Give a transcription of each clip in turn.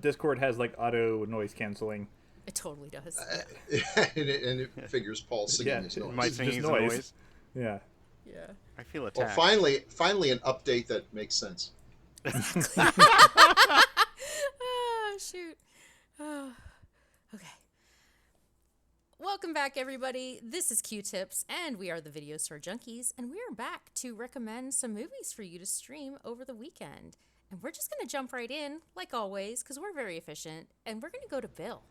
Discord has like auto noise canceling. It totally does. And it figures Paul's singing his noise. My singing is noise. Yeah. Yeah. I feel Well, attacked. finally an update that makes sense. Oh, shoot. Oh. Okay. Welcome back, everybody. This is Q-Tips, and we are the Video Store Junkies, and we are back to recommend some movies for you to stream over the weekend. And we're just going to jump right in, like always, because we're very efficient, and we're going to go to Bill.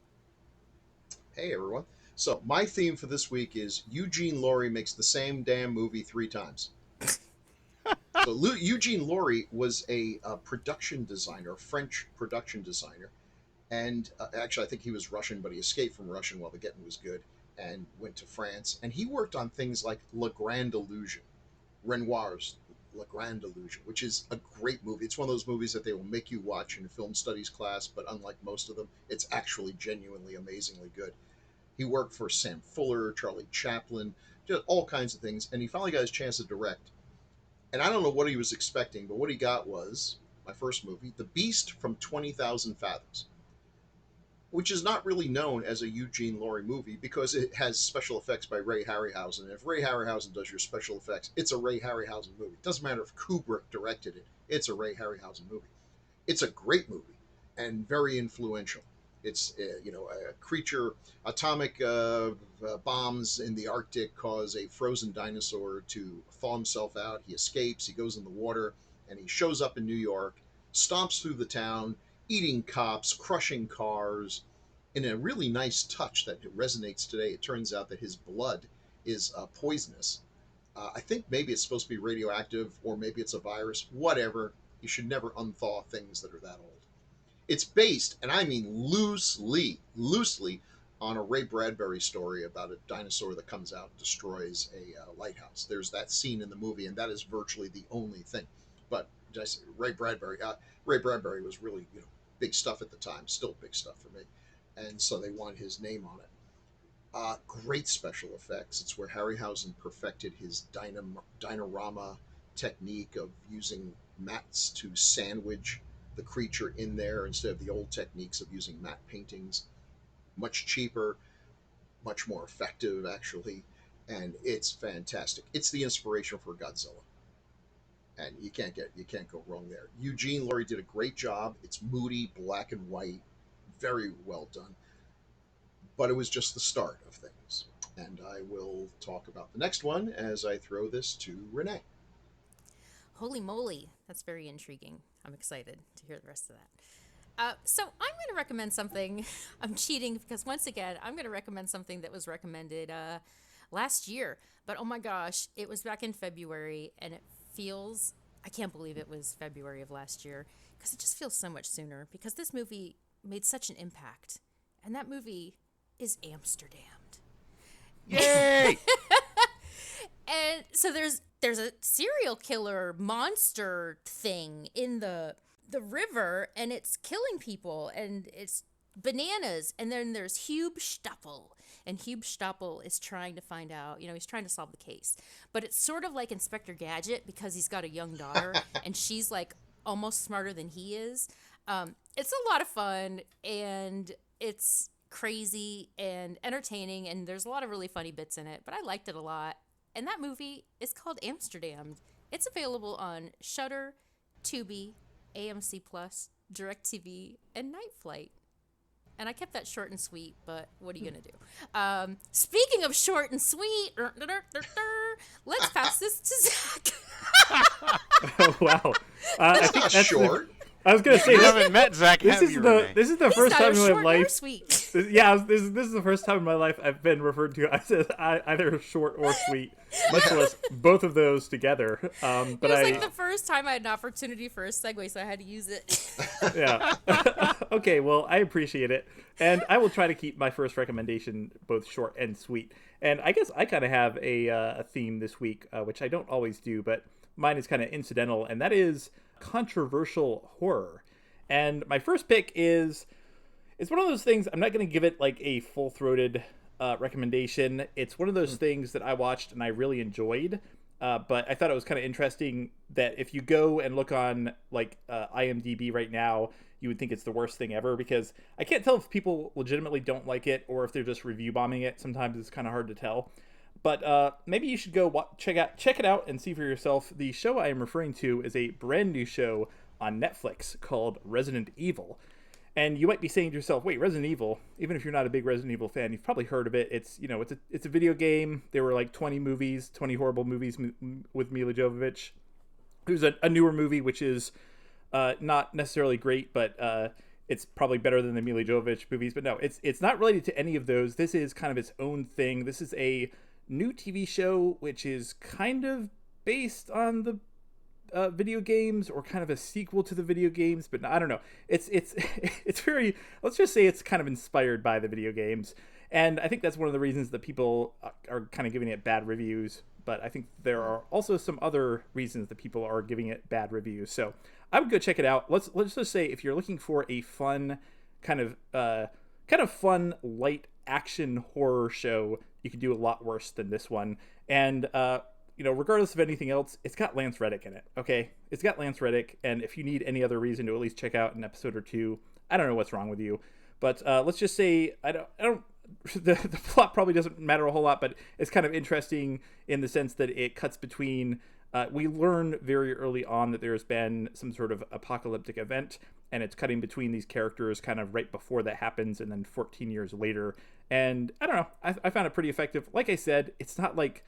Hey, everyone. So, my theme for this week is Eugene Laurie makes the same damn movie 3 times. So, Eugene Laurie was a production designer, French production designer. And actually, I think he was Russian, but he escaped from Russian while the getting was good and went to France. And he worked on things like La Grande Illusion, Renoir's La Grande Illusion, which is a great movie. It's one of those movies that they will make you watch in a film studies class, but unlike most of them, it's actually genuinely amazingly good. He worked for Sam Fuller, Charlie Chaplin, just all kinds of things, and he finally got his chance to direct. And I don't know what he was expecting, but what he got was, my first movie, The Beast from 20,000 Fathoms, which is not really known as a Eugene Laurie movie because it has special effects by Ray Harryhausen. And if Ray Harryhausen does your special effects, it's a Ray Harryhausen movie. It doesn't matter if Kubrick directed it. It's a Ray Harryhausen movie. It's a great movie and very influential. It's, a creature, atomic bombs in the Arctic cause a frozen dinosaur to thaw himself out. He escapes, he goes in the water, and he shows up in New York, stomps through the town, eating cops, crushing cars, in a really nice touch that resonates today. It turns out that his blood is poisonous. I think maybe it's supposed to be radioactive, or maybe it's a virus. Whatever. You should never unthaw things that are that old. It's based, and I mean loosely, on a Ray Bradbury story about a dinosaur that comes out and destroys a lighthouse. There's that scene in the movie, and that is virtually the only thing. But Ray Bradbury was really, big stuff at the time, still big stuff for me. And so they want his name on it. Great special effects. It's where Harryhausen perfected his dinorama technique of using mats to sandwich the creature in there instead of the old techniques of using matte paintings. Much cheaper, much more effective, actually. And it's fantastic. It's the inspiration for Godzilla. And you can't go wrong there. Eugene Laurie did a great job. It's moody, black and white, very well done. But it was just the start of things. And I will talk about the next one as I throw this to Renee. Holy moly, that's very intriguing. I'm excited to hear the rest of that. So I'm going to recommend something. I'm cheating because once again, I'm going to recommend something that was recommended last year. But oh my gosh, it was back in February, and it feels, I can't believe it was February of last year, because it just feels so much sooner, because this movie made such an impact, and that movie is Amsterdam. Yay! And so there's a serial killer monster thing in the river, and it's killing people, and it's bananas. And then there's Hube Stoppel, and Hube Stoppel is trying to find out, he's trying to solve the case. But it's sort of like Inspector Gadget, because he's got a young daughter, and she's like almost smarter than he is. It's a lot of fun, and it's crazy and entertaining, and there's a lot of really funny bits in it, but I liked it a lot. And that movie is called Amsterdam. It's available on Shudder, Tubi, AMC Plus, DirecTV, and Night Flight. And I kept that short and sweet, but what are you going to do? Speaking of short and sweet, let's pass this to Zach. Oh, wow. That's not short. I was gonna say, you haven't met Zach. This is the first time in my life. Sweet. This is the first time in my life I've been referred to as either short or sweet, much less both of those together. But it was like the first time I had an opportunity for a segue, so I had to use it. Yeah. Okay. Well, I appreciate it, and I will try to keep my first recommendation both short and sweet. And I guess I kind of have a theme this week, which I don't always do, but mine is kind of incidental, and that is controversial horror. And my first pick it's one of those things, I'm not going to give it like a full-throated recommendation. It's one of those things that I watched and I really enjoyed, but I thought it was kind of interesting that if you go and look on like IMDb right now, you would think it's the worst thing ever, because I can't tell if people legitimately don't like it or if they're just review bombing it. Sometimes it's kind of hard to tell. But maybe you should go check it out and see for yourself. The show I am referring to is a brand new show on Netflix called Resident Evil. And you might be saying to yourself, "Wait, Resident Evil? Even if you're not a big Resident Evil fan, you've probably heard of it. It's a video game. There were like 20 movies, 20 horrible movies with Mila Jovovich. There's a newer movie which is not necessarily great, but it's probably better than the Mila Jovovich movies. But no, it's not related to any of those. This is kind of its own thing. This is a new TV show which is kind of based on the video games, or kind of a sequel to the video games, but I don't know. It's it's very, let's just say it's kind of inspired by the video games, and I think that's one of the reasons that people are kind of giving it bad reviews. But I think there are also some other reasons that people are giving it bad reviews. So I would go check it out. Let's just say if you're looking for a fun kind of fun light action horror show, you can do a lot worse than this one. And regardless of anything else, it's got Lance Reddick in it, okay? It's got Lance Reddick, and if you need any other reason to at least check out an episode or two, I don't know what's wrong with you. But let's just say, the plot probably doesn't matter a whole lot, but it's kind of interesting in the sense that it cuts between, we learn very early on that there's been some sort of apocalyptic event, and it's cutting between these characters kind of right before that happens, and then 14 years later. And I don't know, I found it pretty effective. Like I said, it's not like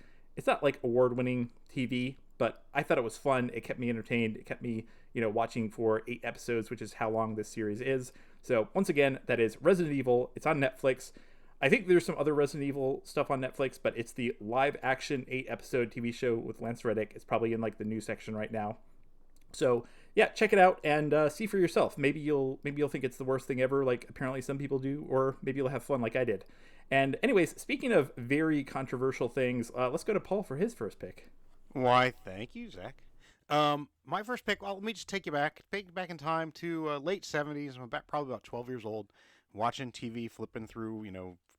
award-winning TV, but I thought it was fun. It kept me entertained. It kept me, watching for 8 episodes, which is how long this series is. So once again, that is Resident Evil. It's on Netflix. I think there's some other Resident Evil stuff on Netflix, but it's the live-action 8-episode TV show with Lance Reddick. It's probably in like the new section right now. So yeah, check it out and see for yourself. Maybe you'll think it's the worst thing ever, like apparently some people do, or maybe you'll have fun like I did. And anyways, speaking of very controversial things, let's go to Paul for his first pick. Why, thank you, Zach. My first pick, well, let me just take you back in time to late 70s. I'm probably about 12 years old, watching TV, flipping through,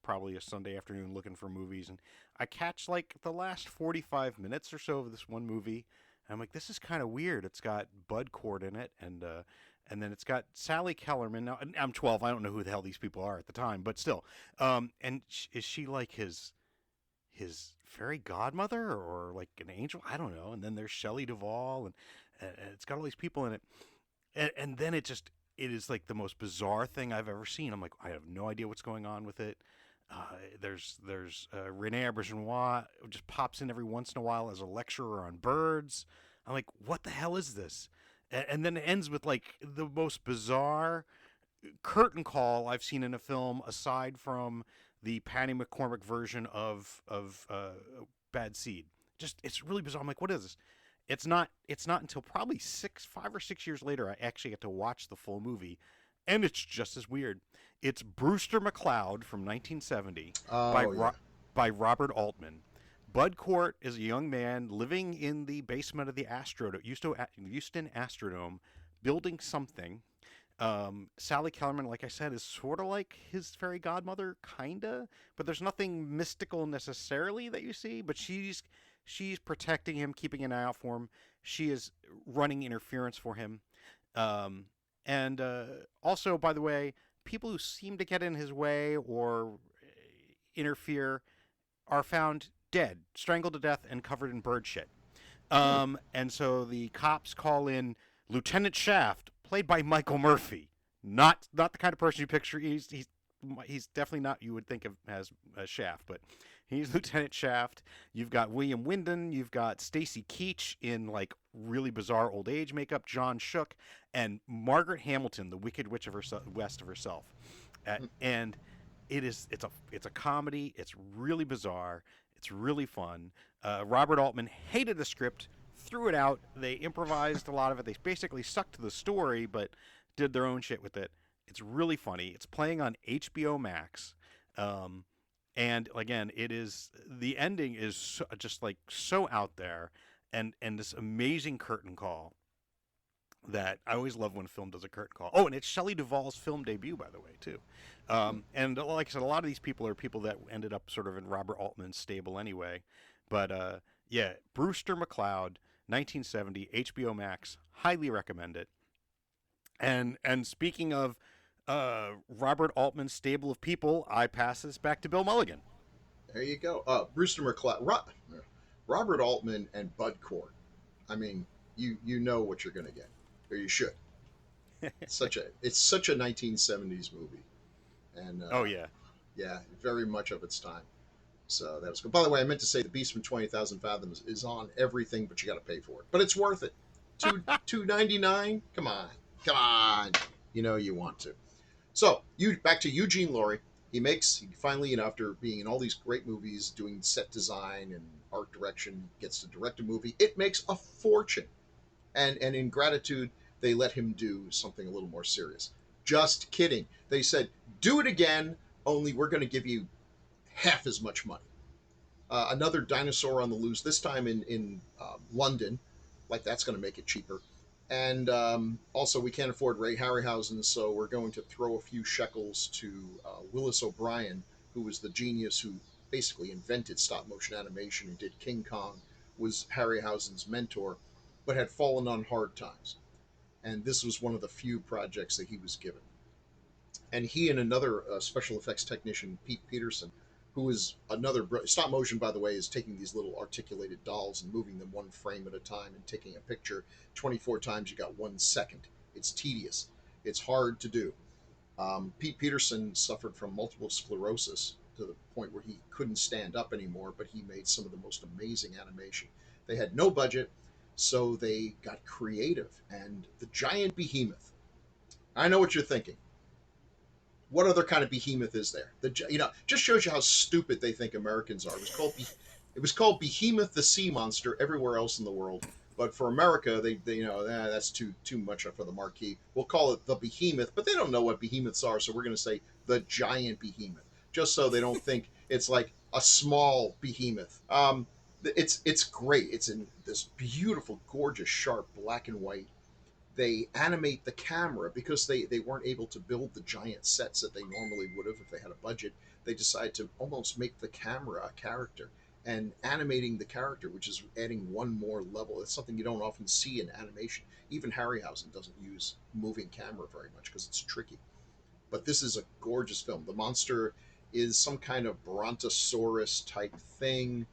probably a Sunday afternoon looking for movies. And I catch like the last 45 minutes or so of this one movie. And I'm like, this is kind of weird. It's got Bud Cort in it, and then it's got Sally Kellerman. Now, I'm 12. I don't know who the hell these people are at the time, but still. Is she like his fairy godmother or like an angel? I don't know. And then there's Shelley Duvall, and it's got all these people in it. And then it is like the most bizarre thing I've ever seen. I'm like, I have no idea what's going on with it. There's Rene Auberjonois just pops in every once in a while as a lecturer on birds. I'm like, what the hell is this? And then it ends with like the most bizarre curtain call I've seen in a film, aside from the Patty McCormick version of Bad Seed. Just, it's really bizarre. I'm like, what is this? It's not until probably 5 or 6 years later I actually get to watch the full movie, and it's just as weird. It's Brewster McCloud from 1970 by Robert Altman. Bud Cort is a young man living in the basement of the Houston Astrodome, building something. Sally Kellerman, like I said, is sort of like his fairy godmother, kinda, but there's nothing mystical necessarily that you see. But she's protecting him, keeping an eye out for him. She is running interference for him. And also, by the way, people who seem to get in his way or interfere are found dead, strangled to death, and covered in bird shit. And so the cops call in Lieutenant Shaft, played by Michael Murphy. Not the kind of person you picture. He's definitely not you would think of as Shaft, but he's Lieutenant Shaft. You've got William Wyndon. You've got Stacy Keach in like really bizarre old age makeup. John Shook and Margaret Hamilton, the Wicked Witch of West of herself. And it's a comedy. It's really bizarre. It's really fun. Robert Altman hated the script, threw it out. They improvised a lot of it. They basically stuck to the story, but did their own shit with it. It's really funny. It's playing on HBO Max. And again, the ending is just like so out there, and this amazing curtain call that I always love when a film does a curtain call. Oh, and it's Shelley Duvall's film debut, by the way, too. And like I said, a lot of these people are people that ended up sort of in Robert Altman's stable anyway. But yeah, Brewster McCloud, 1970, HBO Max, highly recommend it. And speaking of Robert Altman's stable of people, I pass this back to Bill Mulligan. There you go. Brewster McCloud, Robert Altman, and Bud Cort. I mean, you know what you're going to get, or you should. It's such a 1970s movie, and Oh yeah. yeah, very much of its time. So that was good. By the way, I meant to say the Beast from 20,000 Fathoms is on everything, but you got to pay for it. But it's worth it. $2.99. Come on, come on. You know you want to. So you back to Eugene Laurie. He finally, after being in all these great movies, doing set design and art direction, gets to direct a movie. It makes a fortune, and in gratitude, they let him do something a little more serious. Just kidding. They said, do it again. Only we're going to give you half as much money. Another dinosaur on the loose. This time in London, like that's going to make it cheaper. And also, we can't afford Ray Harryhausen, so we're going to throw a few shekels to Willis O'Brien, who was the genius who basically invented stop motion animation and did King Kong, was Harryhausen's mentor, but had fallen on hard times. And this was one of the few projects that he was given. And he and another special effects technician, Pete Peterson, who is another stop motion, by the way, is taking these little articulated dolls and moving them one frame at a time and taking a picture 24 times. You got 1 second. It's tedious. It's hard to do. Pete Peterson suffered from multiple sclerosis to the point where he couldn't stand up anymore, but he made some of the most amazing animation. They had no budget, so they got creative. And the giant behemoth. I know what you're thinking. What other kind of behemoth is there? Just shows you how stupid they think Americans are. It was called Behemoth the Sea Monster everywhere else in the world, but for America, that's too much for the marquee. We'll call it the Behemoth, but they don't know what behemoths are, so we're going to say the giant behemoth, just so they don't think it's like a small behemoth. It's great. It's in this beautiful, gorgeous, sharp black and white. They animate the camera because they weren't able to build the giant sets that they normally would have if they had a budget. They decided to almost make the camera a character and animating the character, which is adding one more level. It's something you don't often see in animation. Even Harryhausen doesn't use moving camera very much because it's tricky. But this is a gorgeous film. The monster is some kind of brontosaurus type thing.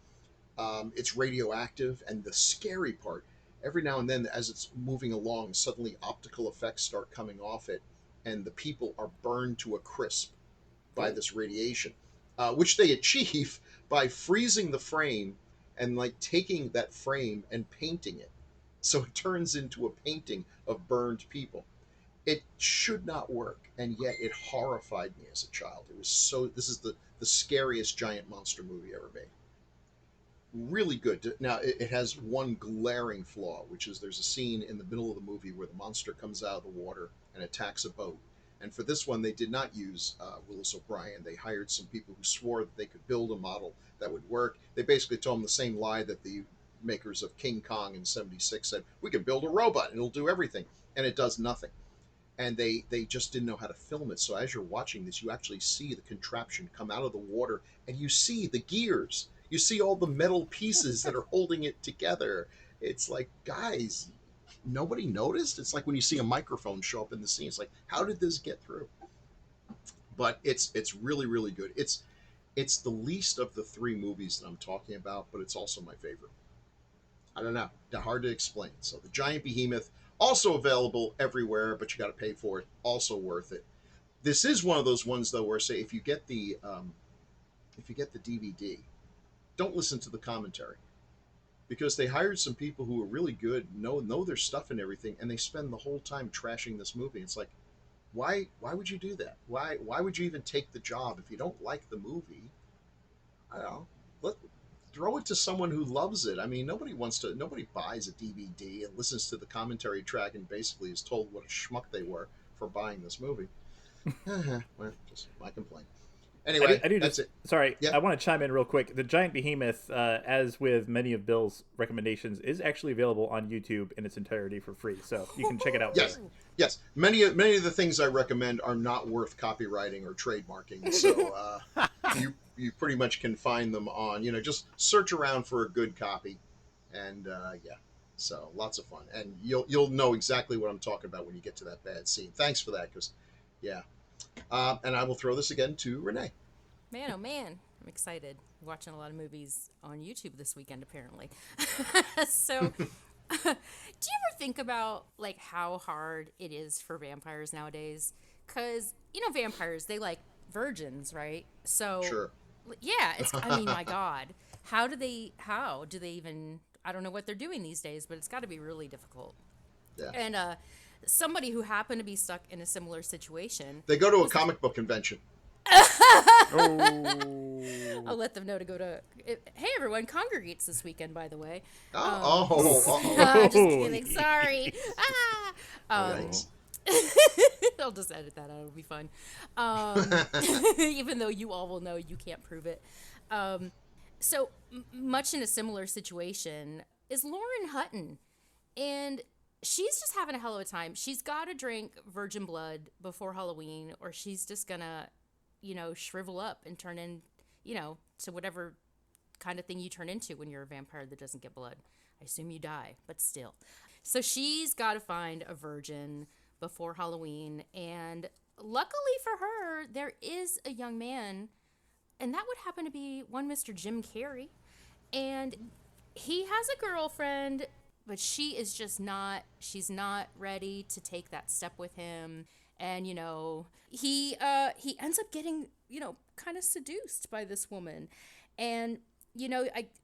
It's radioactive, and the scary part, every now and then, as it's moving along, suddenly optical effects start coming off it, and the people are burned to a crisp by this radiation, which they achieve by freezing the frame and like taking that frame and painting it, so it turns into a painting of burned people. It should not work, and yet it horrified me as a child. It was so. This is the scariest giant monster movie ever made. Really good. Now, it has one glaring flaw, which is there's a scene in the middle of the movie where the monster comes out of the water and attacks a boat. And for this one, they did not use Willis O'Brien. They hired some people who swore that they could build a model that would work. They basically told them the same lie that the makers of King Kong in '76 said: we can build a robot and it'll do everything. And it does nothing. And they just didn't know how to film it. So as you're watching this, you actually see the contraption come out of the water, and you see the gears. You see all the metal pieces that are holding it together. It's like, guys, nobody noticed. It's like when you see a microphone show up in the scene. It's like, how did this get through? But it's really, really good. It's the least of the three movies that I'm talking about, but it's also my favorite. I don't know. They're hard to explain. So the Giant Behemoth, also available everywhere, but you got to pay for it. Also worth it. This is one of those ones though where, say, if you get the DVD, don't listen to the commentary, because they hired some people who are really good, know their stuff and everything, and they spend the whole time trashing this movie. It's like, why would you do that? Why would you even take the job if you don't like the movie? I don't know. Throw it to someone who loves it. I mean, nobody buys a DVD and listens to the commentary track and basically is told what a schmuck they were for buying this movie. Well, just my complaint. Anyway, that's it. Sorry, Yeah. I want to chime in real quick. The Giant Behemoth, as with many of Bill's recommendations, is actually available on YouTube in its entirety for free, so you can check it out. Yes, there. yes. Many of the things I recommend are not worth copywriting or trademarking, so you pretty much can find them on. Just search around for a good copy, and yeah. So lots of fun, and you'll know exactly what I'm talking about when you get to that bad scene. Thanks for that, because yeah. And I will throw this again to Renee. Man, oh man, I'm excited. Watching a lot of movies on YouTube this weekend, apparently. So, do you ever think about like how hard it is for vampires nowadays? Because vampires, they like virgins, right? So, Sure. yeah, I mean, my God, how do they even? I don't know what they're doing these days, but it's got to be really difficult. Yeah. And somebody who happened to be stuck in a similar situation. They go to a comic book convention. Oh. I'll let them know to go to. Hey, everyone, Congregates this weekend, by the way. Oh. Just kidding. Sorry. Thanks. I'll just edit that out. It'll be fun. Even though you all will know you can't prove it. So much in a similar situation is Lauren Hutton, and she's just having a hell of a time. She's got to drink virgin blood before Halloween, or she's just gonna, shrivel up and turn in, to whatever kind of thing you turn into when you're a vampire that doesn't get blood. I assume you die, but still. So she's got to find a virgin before Halloween, and luckily for her, there is a young man, and that would happen to be one Mr. Jim Carrey, and he has a girlfriend, but she's not ready to take that step with him. And, he ends up getting, kind of seduced by this woman. And, you're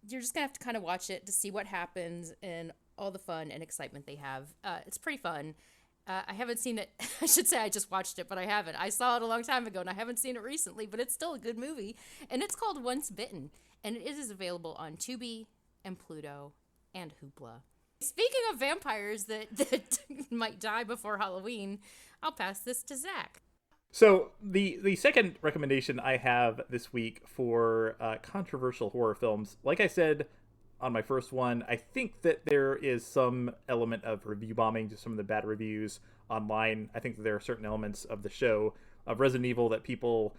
just going to have to kind of watch it to see what happens and all the fun and excitement they have. It's pretty fun. I haven't seen it. I should say I just watched it, but I haven't. I saw it a long time ago, and I haven't seen it recently, but it's still a good movie. And it's called Once Bitten, and it is available on Tubi and Pluto and Hoopla. Speaking of vampires that might die before Halloween, I'll pass this to Zach. So the second recommendation I have this week for controversial horror films, like I said on my first one, I think that there is some element of review bombing to some of the bad reviews online. I think that there are certain elements of the show of Resident Evil that people,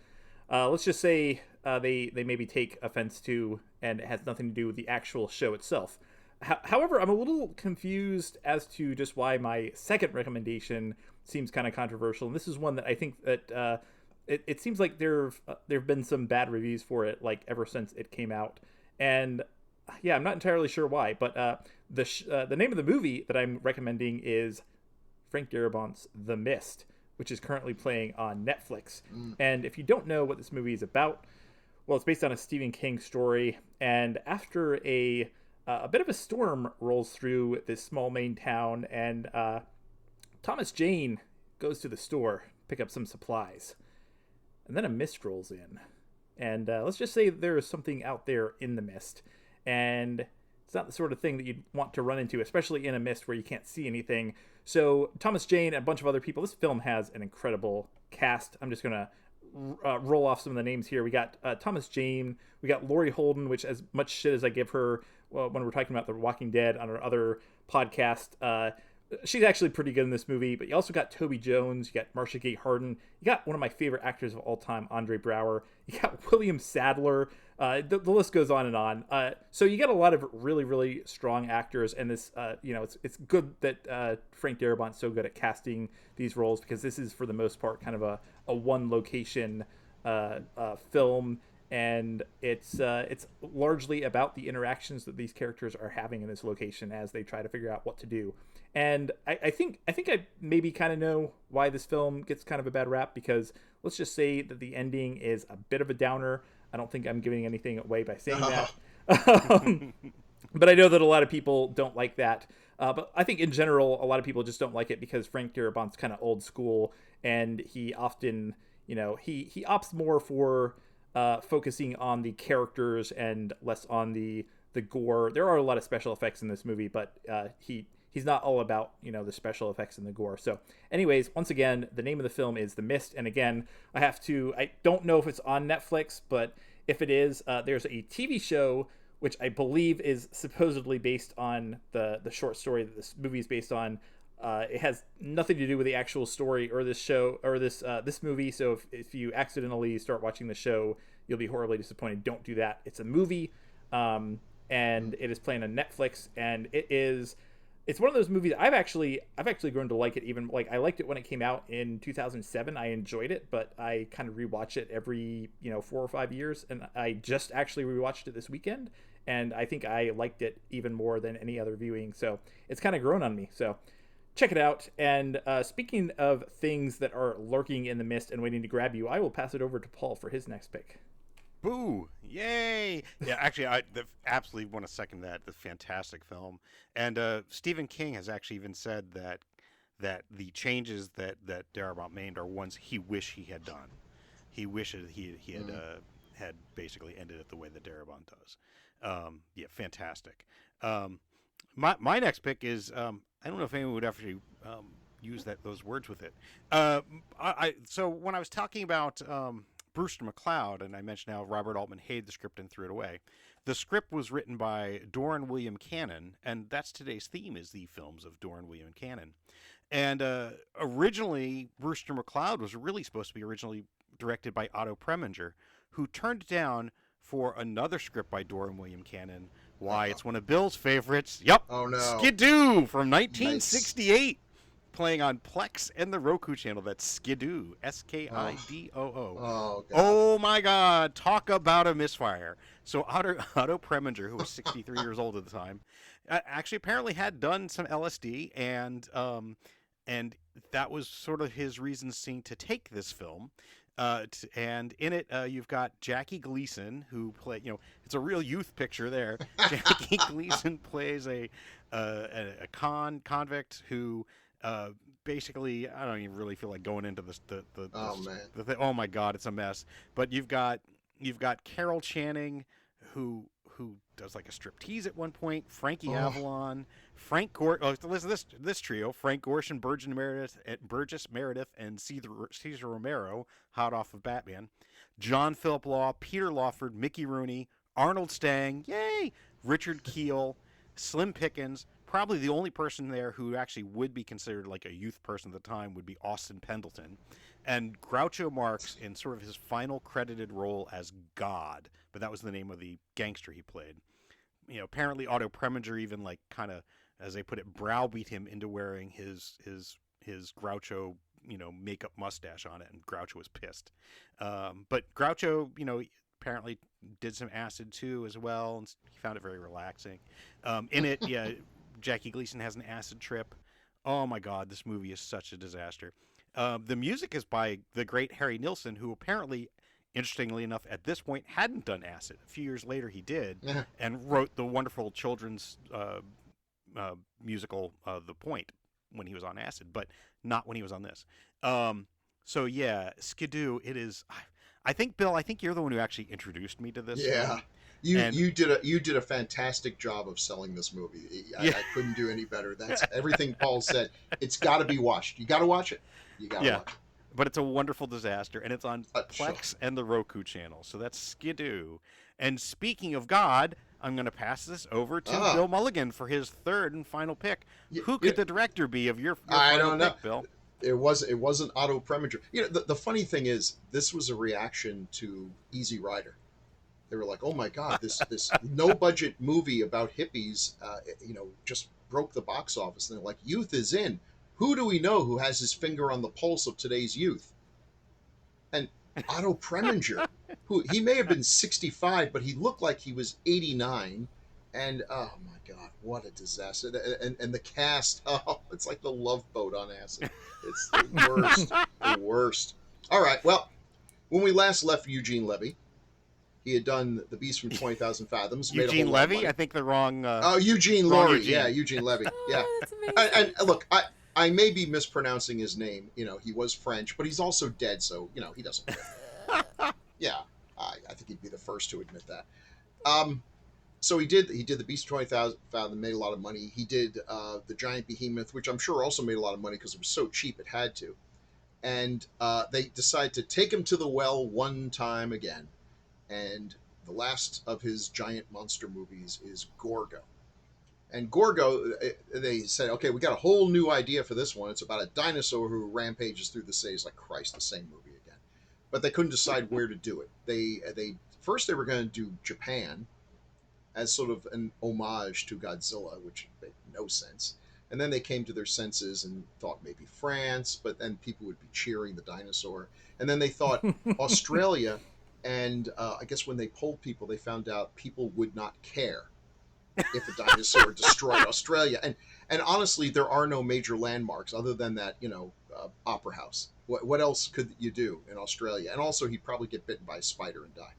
let's just say, they maybe take offense to, and it has nothing to do with the actual show itself. However, I'm a little confused as to just why my second recommendation seems kind of controversial, and this is one that I think that it seems like there've been some bad reviews for it, like ever since it came out, and yeah, I'm not entirely sure why. But the name of the movie that I'm recommending is Frank Darabont's The Mist, which is currently playing on Netflix. And if you don't know what this movie is about, well, it's based on a Stephen King story, and after a bit of a storm rolls through this small Maine town, and Thomas Jane goes to the store to pick up some supplies. And then a mist rolls in. And let's just say there is something out there in the mist. And it's not the sort of thing that you'd want to run into, especially in a mist where you can't see anything. So Thomas Jane and a bunch of other people. This film has an incredible cast. I'm just going to roll off some of the names here. We got Thomas Jane. We got Laurie Holden, which, as much shit as I give her when we're talking about The Walking Dead on our other podcast, she's actually pretty good in this movie. But you also got Toby Jones. You got Marcia Gay Harden. You got one of my favorite actors of all time, Andre Braugher. You got William Sadler. The list goes on and on. So you got a lot of really, really strong actors, and this, it's good that Frank Darabont's so good at casting these roles, because this is, for the most part, kind of a one location film, and it's largely about the interactions that these characters are having in this location as they try to figure out what to do. And I think I maybe kind of know why this film gets kind of a bad rap, because let's just say that the ending is a bit of a downer. I don't think I'm giving anything away by saying that. But I know that a lot of people don't like that. But I think in general, a lot of people just don't like it because Frank Darabont's kind of old school, and he often, he opts more for focusing on the characters and less on the gore. There are a lot of special effects in this movie, but he's not all about, the special effects and the gore. So anyways, once again, the name of the film is The Mist. And again, I don't know if it's on Netflix, but if it is, there's a TV show, which I believe is supposedly based on the short story that this movie is based on. It has nothing to do with the actual story or this show or this movie. So if you accidentally start watching the show, you'll be horribly disappointed. Don't do that. It's a movie, and it is playing on Netflix, and it is It's one of those movies I've actually grown to like it. Even like I liked it when it came out in 2007. I enjoyed it, but I kind of rewatch it every 4 or 5 years, and I just actually rewatched it this weekend, and I think I liked it even more than any other viewing. So it's kind of grown on me. So check it out. And speaking of things that are lurking in the mist and waiting to grab you, I will pass it over to Paul for his next pick. Boo! Yay! Yeah, actually, absolutely want to second that. The fantastic film, and Stephen King has actually even said that the changes that Darabont made are ones he wish he had done. He wishes he had basically ended it the way that Darabont does. Yeah, fantastic. My next pick is I don't know if anyone would actually use those words with it. So when I was talking about Brewster McCloud, and I mentioned how Robert Altman hated the script and threw it away. The script was written by Doran William Cannon, and that's today's theme, is the films of Doran William Cannon. And originally, Brewster McCloud was really supposed to be originally directed by Otto Preminger, who turned it down for another script by Doran William Cannon. Why, it's one of Bill's favorites. Yep. Oh, no. Skidoo from Nice. 1968. Playing on Plex and the Roku channel. That's Skidoo. Skidoo. Oh, God. Oh, my God. Talk about a misfire. So Otto Preminger, who was 63 years old at the time, actually apparently had done some LSD, and that was sort of his reason seeing to take this film. And in it, you've got Jackie Gleason, who it's a real youth picture there. Jackie Gleason plays a convict who basically, I don't even really feel like going into this. Oh my God, it's a mess. But you've got Carol Channing, who does like a striptease at one point. Frankie Avalon, Frank Gore. Oh, listen to this trio: Frank Gorshin, Burgess Meredith, and Cesar Romero, hot off of Batman. John Philip Law, Peter Lawford, Mickey Rooney, Arnold Stang, yay! Richard Keel, Slim Pickens. Probably the only person there who actually would be considered like a youth person at the time would be Austin Pendleton. And Groucho Marx in sort of his final credited role as God, but that was the name of the gangster he played. Apparently Otto Preminger even like kind of, as they put it, browbeat him into wearing his Groucho, makeup mustache on it, and Groucho was pissed. But Groucho, apparently did some acid too as well, and he found it very relaxing. In it, yeah, Jackie Gleason has an acid trip. Oh my God, this movie is such a disaster. The music is by the great Harry Nilsson, who apparently, interestingly enough, at this point hadn't done acid. A few years later he did, and wrote the wonderful children's musical The Point when he was on acid, but not when he was on this. So yeah, Skidoo, it is... I think, Bill, you're the one who actually introduced me to this. Yeah. You did a fantastic job of selling this movie. I couldn't do any better. That's everything Paul said. It's got to be watched. You got to watch it. You got to watch it. But it's a wonderful disaster, and it's on Plex and the Roku channel. So that's Skidoo. And speaking of God, I'm going to pass this over to Bill Mulligan for his third and final pick. Who could the director be of your final pick, Bill? It wasn't Otto Preminger. The funny thing is, this was a reaction to Easy Rider. They were like, "Oh my God, this no budget movie about hippies, just broke the box office." And they're like, "Youth is in. Who do we know who has his finger on the pulse of today's youth?" And Otto Preminger, who he may have been 65, but he looked like he was 89. And oh my God, what a disaster! And the cast, it's like the Love Boat on acid. It's the worst, the worst. All right, well, when we last left Eugene Levy, he had done The Beast from 20,000 Fathoms. Eugene Levy? I think the wrong... Eugene Laurie. Eugene. Yeah, Eugene Levy. Yeah. That's amazing. And look, I may be mispronouncing his name. He was French, but he's also dead, so, he doesn't care. Yeah, I think he'd be the first to admit that. So he did The Beast from 20,000 Fathoms, made a lot of money. He did The Giant Behemoth, which I'm sure also made a lot of money because it was so cheap it had to. And they decided to take him to the well one time again. And the last of his giant monster movies is Gorgo. And Gorgo, they said, okay, we got a whole new idea for this one. It's about a dinosaur who rampages through the city. It's like, Christ, the same movie again. But they couldn't decide where to do it. They first they were going to do Japan as sort of an homage to Godzilla, which made no sense. And then they came to their senses and thought maybe France, but then people would be cheering the dinosaur. And then they thought Australia, and I guess when they polled people, they found out people would not care if a dinosaur destroyed Australia. And honestly, there are no major landmarks other than that, opera house. What else could you do in Australia? And also, he'd probably get bitten by a spider and die.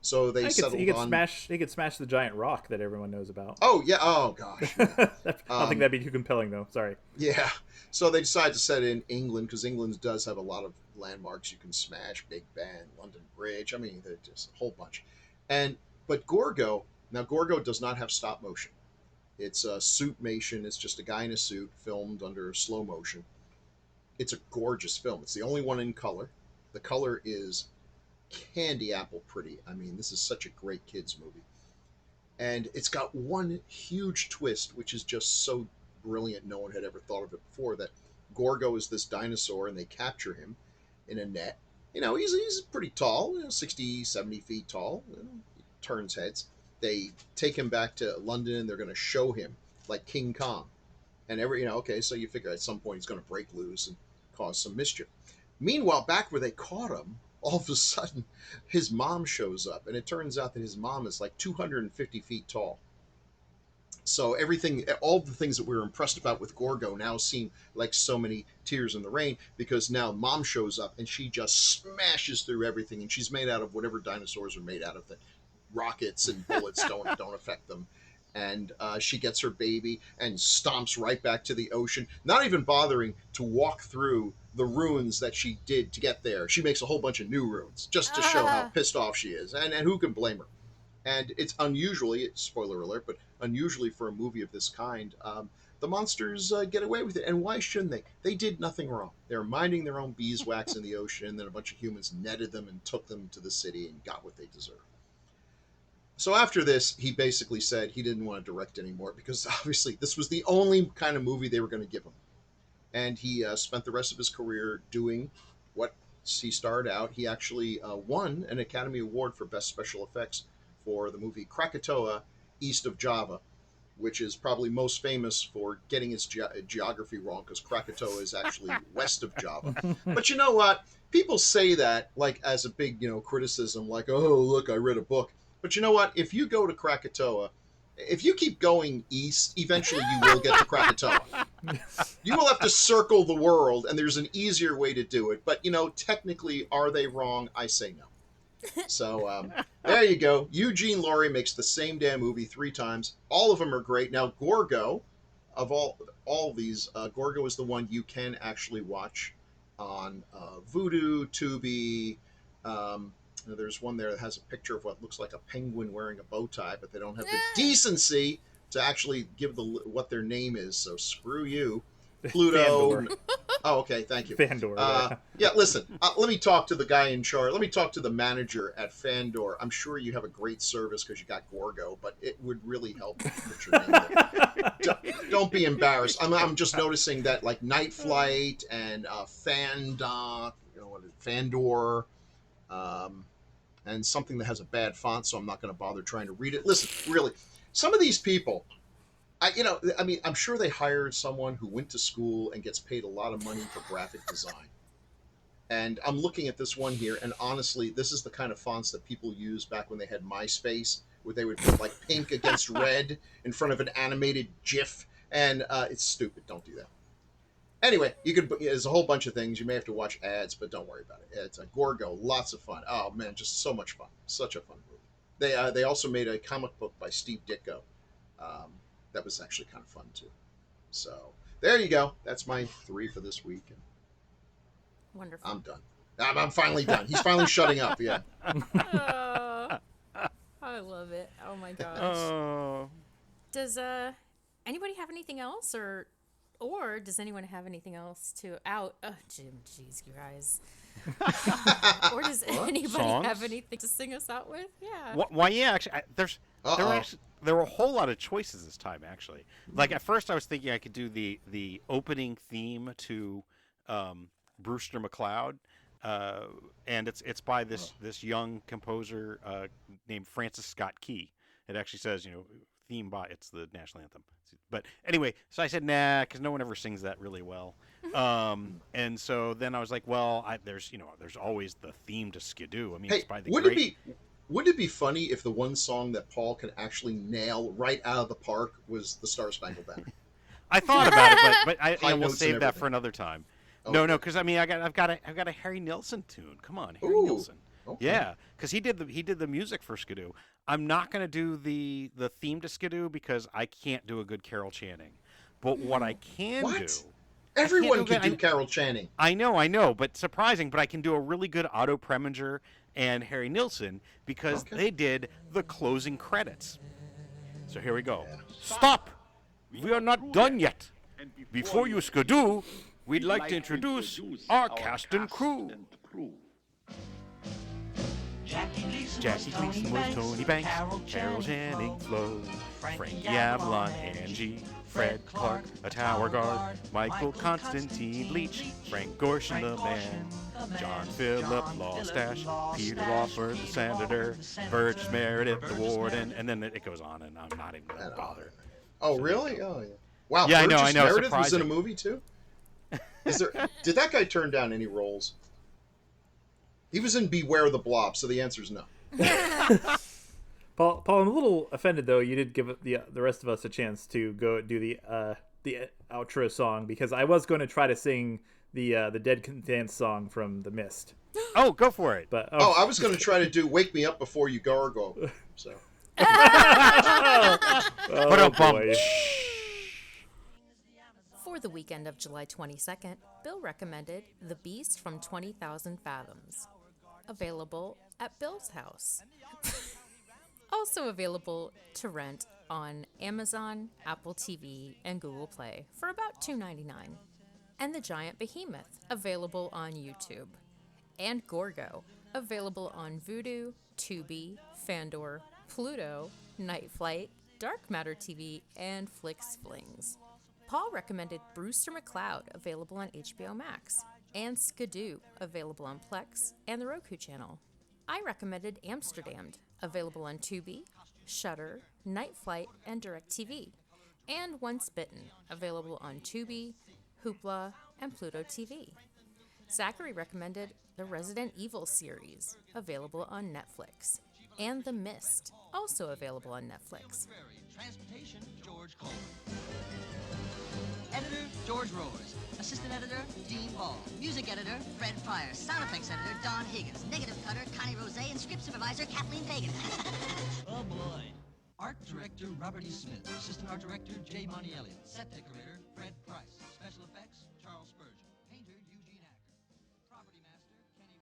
So they He settled could on. smash the giant rock that everyone knows about. Oh yeah. Oh gosh. Yeah. I don't think that'd be too compelling, though. Sorry. Yeah. So they decided to set it in England because England does have a lot of landmarks you can smash: Big Ben, London Bridge. I mean, there's just a whole bunch. And but Gorgo, now Gorgo does not have stop motion. It's a suitmation. It's just a guy in a suit filmed under slow motion. It's a gorgeous film. It's the only one in color. The color is candy apple pretty. I mean, this is such a great kids movie. And it's got one huge twist, which is just so brilliant. No one had ever thought of it before. That Gorgo is this dinosaur, and they capture him in a net. He's pretty tall, 60, 70 feet tall. He turns heads. They take him back to London, and they're going to show him like King Kong. And okay, so you figure at some point he's going to break loose and cause some mischief. Meanwhile, back where they caught him, all of a sudden, his mom shows up, and it turns out that his mom is like 250 feet tall. So everything, all the things that we were impressed about with Gorgo now seem like so many tears in the rain because now mom shows up and she just smashes through everything, and she's made out of whatever dinosaurs are made out of. That rockets and bullets don't affect them. And she gets her baby and stomps right back to the ocean, not even bothering to walk through the ruins that she did to get there. She makes a whole bunch of new ruins just to show how pissed off she is, and who can blame her? And it's unusually, spoiler alert, but unusually for a movie of this kind, the monsters get away with it. And why shouldn't they? They did nothing wrong. They were minding their own beeswax in the ocean, and then a bunch of humans netted them and took them to the city and got what they deserved. So after this, he basically said he didn't want to direct anymore because obviously this was the only kind of movie they were going to give him. And he spent the rest of his career doing what he started out. He actually won an Academy Award for Best Special Effects for the movie Krakatoa, East of Java, which is probably most famous for getting its geography wrong because Krakatoa is actually west of Java. But you know what? People say that like as a big, criticism, like, oh, look, I read a book. But you know what? If you go to Krakatoa, if you keep going east, eventually you will get to Krakatoa. You will have to circle the world, and there's an easier way to do it. But, technically, are they wrong? I say no. So, there you go. Eugene Laurie makes the same damn movie 3 times. All of them are great. Now, Gorgo, of all these, Gorgo is the one you can actually watch on Vudu, Tubi. There's one there that has a picture of what looks like a penguin wearing a bow tie, but they don't have the decency to actually give what their name is. So screw you, Pluto. Fandor. Oh, okay, thank you. Fandor. Yeah, listen. Let me talk to the guy in charge. Let me talk to the manager at Fandor. I'm sure you have a great service because you got Gorgo, but it would really help if you put your name there. Don't be embarrassed. I'm just noticing that like Night Flight and Fandor, Fandor. And something that has a bad font, so I'm not going to bother trying to read it. Listen, really, some of these people, I'm sure they hired someone who went to school and gets paid a lot of money for graphic design. And I'm looking at this one here, and honestly, this is the kind of fonts that people used back when they had MySpace, where they would put like pink against red in front of an animated GIF, and it's stupid. Don't do that. Anyway, there's a whole bunch of things. You may have to watch ads, but don't worry about it. It's a Gorgo, lots of fun. Oh man, just so much fun. Such a fun movie. They also made a comic book by Steve Ditko that was actually kind of fun too. So there you go. That's my 3 for this week. And Wonderful. I'm done. I'm finally done. He's finally shutting up. Yeah. Oh, I love it. Oh my gosh. Oh. Does anybody have anything else, or does anyone have anything else to out? Oh, jeez, you guys. Or does anybody Songs? have anything to sing us out with? Yeah. Why? Yeah, actually, there were a whole lot of choices this time. Actually, like at first I was thinking I could do the opening theme to Brewster McCloud, and it's by this young composer named Francis Scott Key. It actually says theme by, it's the national anthem. It's But anyway, so I said nah, because no one ever sings that really well. And so then I was like, well, there's always the theme to Skidoo. I mean, it's Hey, by the wouldn't it great. be wouldn't it be funny if the one song that Paul could actually nail right out of the park was the Star Spangled Banner? I thought about it, but High we'll notes save and that for everything. another time. No, Okay. because I mean, I've got a Harry Nilsson tune. Come on, Harry Ooh. Nilsson. Okay. Yeah, because he did the music for Skidoo. I'm not gonna do the theme to Skidoo because I can't do a good Carol Channing. But what I can do, What? I can't do Everyone a can good. do Carol Channing. I know, but surprising. But I can do a really good Otto Preminger and Harry Nilsson because Okay. they did the closing credits. So here we go. Yeah. Stop! We are not done yet. Before you skidoo, we'd like to introduce our cast and crew. Jackie Gleason was Tony Banks, Carol Channing, Flo, Frankie Avalon, Angie, Fred Clark, a tower guard, Michael Constantine Bleach, Frank Gorshin the man, John Philip Lawstash, Peter Lawford the senator, Burgess Meredith the warden, and then it goes on, and I'm not even going to bother. Oh, So really? Oh, yeah. Wow, Yeah, Burgess I know. Meredith was in a Surprising. movie too. Did that guy turn down any roles? He was in Beware the Blob, so the answer is no. Paul, I'm a little offended though. You did give the rest of us a chance to go do the outro song because I was going to try to sing the Dead Can Dance song from The Mist. Oh, go for it. But Oh, I was going to try to do "Wake Me Up Before You Gargle." So oh boy. For the weekend of July 22nd, Bill recommended The Beast from 20,000 Fathoms. Available at Bill's house. Also available to rent on Amazon, Apple TV, and Google Play for about $2.99. And The Giant Behemoth, available on YouTube. And Gorgo, available on Vudu, Tubi, Fandor, Pluto, Night Flight, Dark Matter TV, and Flix Flings. Paul recommended Brewster McCloud, available on HBO Max, and Skidoo, available on Plex and the Roku channel. I recommended Amsterdammed, available on Tubi, Shudder, Night Flight, and DirecTV, and Once Bitten, available on Tubi, Hoopla, and Pluto TV. Zachary recommended the Resident Evil series, available on Netflix, and The Mist, also available on Netflix. Transportation, George Coleman. Editor, George Roars. Assistant editor, Dean Ball. Music editor, Fred Fryer. Sound effects editor, Don Higgins. Negative cutter, Connie Rose. And script supervisor, Kathleen Pagan. Oh, boy. Art director, Robert E. Smith. Assistant art director, J. Monty Elliott. Set decorator, Fred Price.